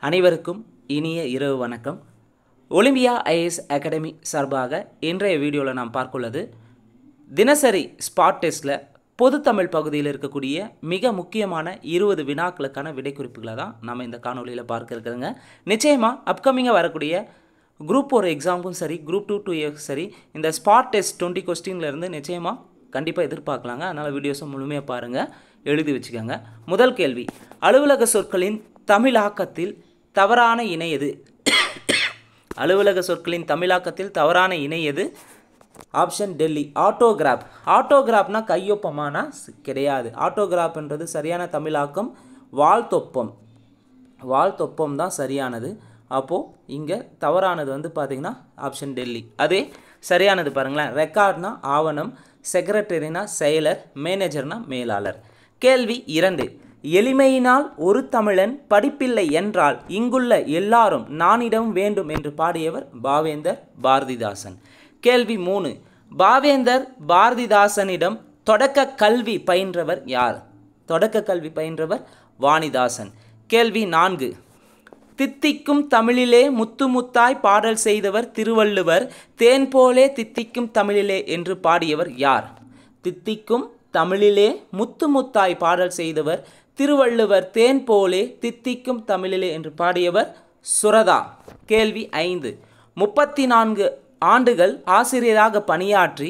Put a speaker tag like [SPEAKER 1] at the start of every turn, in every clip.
[SPEAKER 1] அனைவருக்கும் இனிய இரவு வணக்கம். ஒலிம்பியா ஐஏஎஸ் அகாடமி சார்பாக இன்றைய வீடியோவில் நாம் பார்க்குள்ளது தினசரி ஸ்பாட் டெஸ்ட்டில் பொது தமிழ் பகுதியில் இருக்கக்கூடிய மிக முக்கியமான 20 வினாக்களுக்கான விடைக்குறிப்புகளை தான் நம்ம இந்த காணொலியில் பார்க்க இருக்கிறோங்க. நிச்சயமாக அப்கமிங்காக வரக்கூடிய குரூப் 1 எக்ஸாமுக்கும் சரி, குரூப் 2 சரி, இந்த ஸ்பாட் டெஸ்ட் 20 கொஸ்டின்லேருந்து நிச்சயமாக கண்டிப்பாக எதிர்பார்க்கலாங்க. அதனால் வீடியோஸை முழுமையாக பாருங்கள், எழுதி வச்சுக்கோங்க. முதல் கேள்வி, அலுவலக சொற்களின் தமிழாக்கத்தில் தவறான இணை எது? அலுவலக சொற்களின் தமிழாக்கத்தில் தவறான இணை எது? ஆப்ஷன் டெல்லி. ஆட்டோகிராஃப். ஆட்டோகிராஃப்னா கையொப்பமானா கிடையாது. ஆட்டோகிராஃப்ன்றது சரியான தமிழாக்கம் வாழ்த்தொப்பம். வாழ்த்தொப்பம் தான் சரியானது. அப்போது இங்கே தவறானது வந்து பார்த்திங்கன்னா ஆப்ஷன் டெல்லி. அதே சரியானது பாருங்களேன். ரெக்கார்ட்னா ஆவணம், செக்ரட்டரினா செயலர், மேனேஜர்னா மேலாளர். கேள்வி 2, எளிமையினால் ஒரு தமிழன் படிப்பில்லை என்றால் இங்குள்ள எல்லாரும் நானிடம் வேண்டும் என்று பாடியவர் பாவேந்தர் பாரதிதாசன். கேள்வி 3, பாவேந்தர் பாரதிதாசனிடம் தொடக்க கல்வி பயின்றவர் யார்? தொடக்க கல்வி பயின்றவர் வாணிதாசன். கேள்வி 4, தித்திக்கும் தமிழிலே முத்து முத்தாய் பாடல் செய்தவர் திருவள்ளுவர், தேன் போலே தித்திக்கும் தமிழிலே என்று பாடியவர் யார்? தித்திக்கும் தமிழிலே முத்து முத்தாய் பாடல் செய்தவர் திருவள்ளுவர், தேன் போலே தித்திக்கும் தமிழிலே என்று பாடியவர் சுரதா. கேள்வி 5, 34 ஆண்டுகள் ஆசிரியராக பணியாற்றி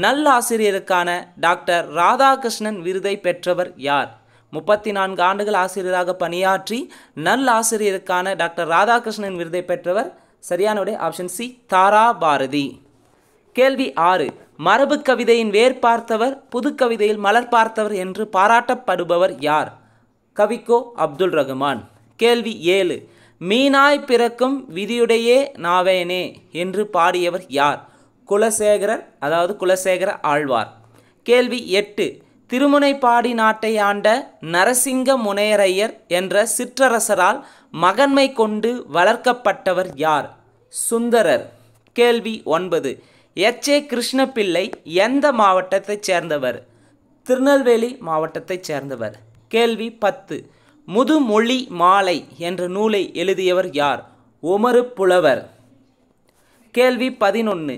[SPEAKER 1] நல்லாசிரியருக்கான டாக்டர் ராதாகிருஷ்ணன் விருதை பெற்றவர் யார்? 34 ஆண்டுகள் ஆசிரியராக பணியாற்றி நல்லாசிரியருக்கான டாக்டர் ராதாகிருஷ்ணன் விருதை பெற்றவர் சரியான விடை ஆப்ஷன் சி, தாரா பாரதி. கேள்வி 6, மரபு கவிதையின் வேர் பார்த்தவர், புது கவிதையில் மலர் பார்த்தவர் என்று பாராட்டப்படுபவர் யார்? கவிக்கோ அப்துல் ரகுமான். கேள்வி 7, மீனாய் பிறக்கும் விதியுடையே நாவேனே என்று பாடியவர் யார்? குலசேகரர், அதாவது குலசேகர ஆழ்வார். கேள்வி 8, திருமுனைப்பாடி நாட்டை ஆண்ட நரசிங்க முனையரையர் என்ற சிற்றரசரால் மகன்மை கொண்டு வளர்க்கப்பட்டவர் யார்? சுந்தரர். கேள்வி 9, எச்.ஏ. கிருஷ்ணபிள்ளை எந்த மாவட்டத்தைச் சேர்ந்தவர்? திருநெல்வேலி மாவட்டத்தைச் சேர்ந்தவர். கேள்வி 10, முதுமொழி மாலை என்ற நூலை எழுதியவர் யார்? உமறு புலவர். கேள்வி 11,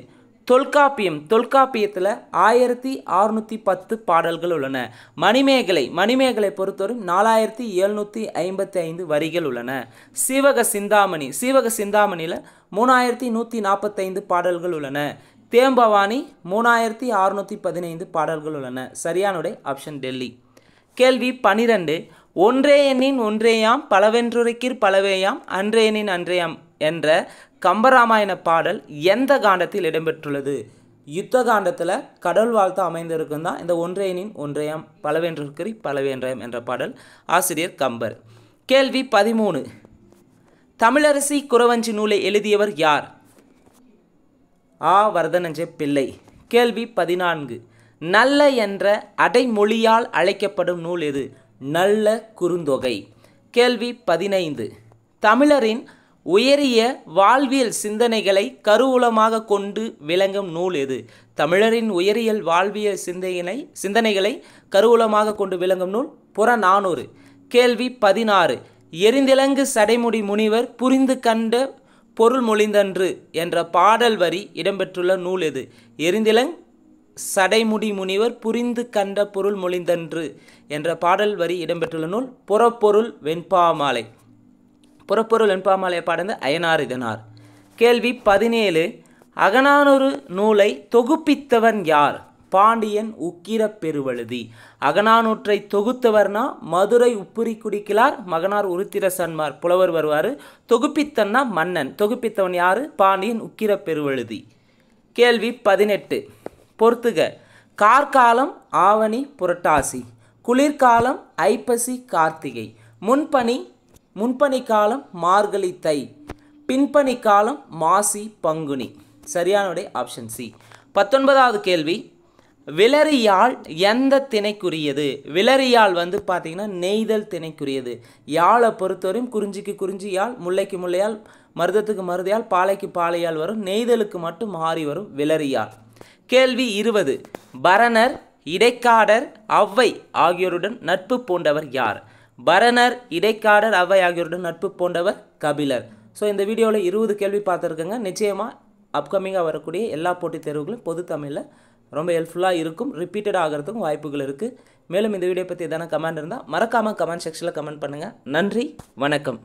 [SPEAKER 1] தொல்காப்பியம். தொல்காப்பியத்தில் 1610 பாடல்கள் உள்ளன. மணிமேகலை பொறுத்தவரை 4755 வரிகள் உள்ளன. சீவக சிந்தாமணியில் 3145 பாடல்கள் உள்ளன. தேம்பவாணி 3615 பாடல்கள் உள்ளன. சரியானுடைய ஆப்ஷன் டெல்லி. கேள்வி 12, ஒன்றே எண்ணின் ஒன்றேயாம் பலவென்றுரைக்கீர் பலவேயாம் அன்றே எண்ணின் அன்றேயாம் என்ற கம்பராமாயண பாடல் எந்த காண்டத்தில் இடம்பெற்றுள்ளது? யுத்த காண்டத்தில் கடவுள் வாழ்த்து அமைந்திருக்கும் தான் இந்த ஒன்றே எண்ணின் ஒன்றேயாம் பலவென்றுரைக்கீர் பலவேன்றாம் என்ற பாடல். ஆசிரியர் கம்பர். கேள்வி 13, தமிழரசி குறவஞ்சி நூலை எழுதியவர் யார்? ஆ. வரதனஞ்ச பிள்ளை. கேள்வி 14, நல்ல என்ற அடைமொழியால் அழைக்கப்படும் நூல் எது? நல்ல குறுந்தொகை. கேள்வி 15, தமிழரின் உயரிய வாழ்வியல் சிந்தனைகளை கருவூலமாக கொண்டு விளங்கும் நூல் எது? தமிழரின் உயரியல் வாழ்வியல் சிந்தனைகளை கருவூலமாக கொண்டு விளங்கும் நூல் புறநானூறு. கேள்வி 16, எரிந்திலங்கு சடைமுடி முனிவர் புரிந்து கண்ட பொருள் மொழிந்தன்று என்ற பாடல் வரி இடம்பெற்றுள்ள நூல் எது? எரிந்திலங் சடைமுடி முனிவர் புரிந்து கண்ட பொருள் மொழிந்தன்று என்ற பாடல் வரி இடம்பெற்றுள்ள நூல் புறப்பொருள் வெண்பாமாலை. புறப்பொருள் வெண்பாமாலையை பாடந்த அயனார் இதனார். கேள்வி 17, அகநானூறு நூலை தொகுப்பித்தவன் யார்? பாண்டியன் உக்கிர பெருவழுதி. அகநானூற்றை தொகுத்தவர்னா மதுரை உப்புரி குடிக்கிலார் மகனார் உருத்திர சன்மார் புலவர் வருவார். தொகுப்பித்தன்னா மன்னன். தொகுப்பித்தவன் யார்? பாண்டியன் உக்கிர பெருவழுதி. கேள்வி 18, பொறுத்துக. கார்காலம் ஆவணி புரட்டாசி, குளிர்காலம் ஐப்பசி கார்த்திகை, முன்பனி காலம் மார்கழி தை, பின்பனி காலம் மாசி பங்குனி. சரியானுடைய ஆப்ஷன் சி. 19வது கேள்வி, விளரியாழ் எந்த திணைக்குரியது? விளரியாழ் வந்து பார்த்திங்கன்னா நெய்தல் திணைக்குரியது. யாழை பொறுத்தவரையும் குறிஞ்சிக்கு குறிஞ்சி யாழ், முல்லைக்கு முல்லையால், மருதத்துக்கு மருதையால், பாலைக்கு பாலையால் வரும். நெய்தலுக்கு மட்டும் மாறி வரும் விளரியாழ். கேள்வி 20, பரணர், இடைக்காடர், ஔவை ஆகியோருடன் நட்பு பூண்டவர் யார்? பரணர், இடைக்காடர், அவ்வை ஆகியோருடன் நட்பு பூண்டவர் கபிலர். ஸோ இந்த வீடியோவில் 20 கேள்வி பார்த்துருக்கேங்க. நிச்சயமாக அப்கமிங்காக வரக்கூடிய எல்லா போட்டித் தேர்வுகளும் பொது தமிழில் ரொம்ப ஹெல்ப்ஃபுல்லாக இருக்கும். ரிப்பீட்டட் ஆகிறதுக்கும் வாய்ப்புகள் இருக்குது. மேலும் இந்த வீடியோ பற்றி எதனா கமெண்ட் இருந்தால் மறக்காமல் கமெண்ட் செக்ஷனில் கமெண்ட் பண்ணுங்கள். நன்றி, வணக்கம்.